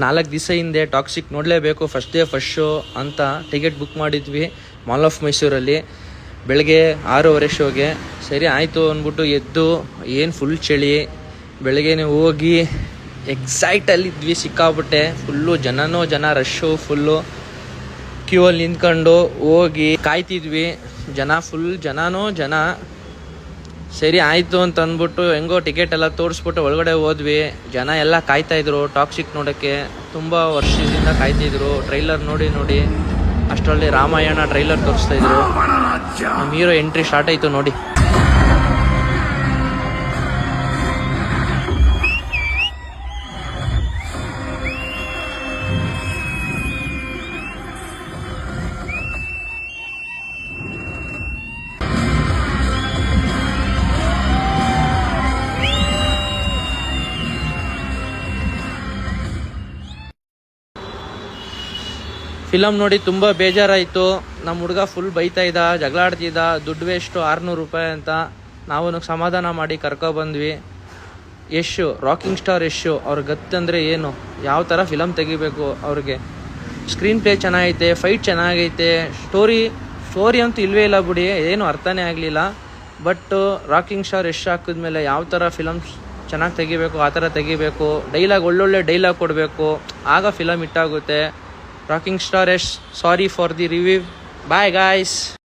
4 ದಿವಸ ಹಿಂದೆ ಟಾಕ್ಸಿಕ್ ನೋಡಲೇಬೇಕು, ಫಸ್ಟ್ ಡೇ ಫಸ್ಟ್ ಶೋ ಅಂತ ಟಿಕೆಟ್ ಬುಕ್ ಮಾಡಿದ್ವಿ ಮಾಲ್ ಆಫ್ ಮೈಸೂರಲ್ಲಿ ಬೆಳಗ್ಗೆ 6:30 ಶೋಗೆ. ಸರಿ ಆಯಿತು ಅಂದ್ಬಿಟ್ಟು ಎದ್ದು, ಏನು ಫುಲ್ ಚಳಿ, ಬೆಳಗ್ಗೆನೇ ಹೋಗಿ ಎಕ್ಸೈಟಲ್ಲಿದ್ವಿ ಸಿಕ್ಕಾಬಿಟ್ಟೆ. ಫುಲ್ಲು ಜನ ರಶ್ಶು, ಫುಲ್ಲು ಕ್ಯೂ ಅಲ್ಲಿ ನಿಂತ್ಕೊಂಡು ಹೋಗಿ ಕಾಯ್ತಿದ್ವಿ. ಫುಲ್ ಜನ. ಸರಿ ಆಯಿತು ಅಂತ ಅಂದ್ಬಿಟ್ಟು ಹೆಂಗೋ ಟಿಕೆಟ್ ಎಲ್ಲ ತೋರಿಸ್ಬಿಟ್ಟು ಒಳಗಡೆ ಹೋದ್ವಿ. ಜನ ಎಲ್ಲ ಕಾಯ್ತಾಯಿದ್ರು ಟಾಕ್ಸಿಕ್ ನೋಡೋಕ್ಕೆ, ತುಂಬ ವರ್ಷದಿಂದ ಕಾಯ್ತಿದ್ರು. ಟ್ರೈಲರ್ ನೋಡಿ ಅಷ್ಟರಲ್ಲಿ ರಾಮಾಯಣ ಟ್ರೈಲರ್ ತೋರಿಸ್ತಾಯಿದ್ರು. ನಮ್ಮ ಹೀರೋ ಎಂಟ್ರಿ ಸ್ಟಾರ್ಟ್ ಆಯಿತು ನೋಡಿ. ಫಿಲಮ್ ನೋಡಿ ತುಂಬ ಬೇಜಾರಾಯಿತು. ನಮ್ಮ ಹುಡುಗ ಫುಲ್ ಬೈತಾ ಇದ್ದ, ಜಗಳ ಆಡ್ತಿದ್ದ, ದುಡ್ಡು ವೇಸ್ಟು 600 ರೂಪಾಯಿ ಅಂತ. ನಾವು ಸಮಾಧಾನ ಮಾಡಿ ಕರ್ಕೊಬಂದ್ವಿ. ರಾಕಿಂಗ್ ಸ್ಟಾರ್ ಯಶ್ ಅವ್ರ ಗತ್ತಂದರೆ ಏನು, ಯಾವ ಥರ ಫಿಲಮ್ ತೆಗಿಬೇಕು ಅವ್ರಿಗೆ. ಸ್ಕ್ರೀನ್ ಪ್ಲೇ ಚೆನ್ನಾಗೈತೆ, ಫೈಟ್ ಚೆನ್ನಾಗೈತೆ, ಸ್ಟೋರಿ ಅಂತೂ ಇಲ್ಲವೇ ಇಲ್ಲ ಬಿಡಿ, ಏನು ಅರ್ಥನೇ ಆಗಲಿಲ್ಲ. ಬಟ್ ರಾಕಿಂಗ್ ಸ್ಟಾರ್ ಯಶ್ ಹಾಕಿದ್ಮೇಲೆ ಯಾವ ಥರ ಫಿಲಮ್ ಚೆನ್ನಾಗಿ ತೆಗಿಬೇಕು ಆ ಥರ ತೆಗಿಬೇಕು. ಡೈಲಾಗ್ ಒಳ್ಳೊಳ್ಳೆ ಡೈಲಾಗ್ ಕೊಡಬೇಕು, ಆಗ film ಹಿಟ್ಟಾಗುತ್ತೆ. Rocking Star Yash, sorry for the review. Bye guys.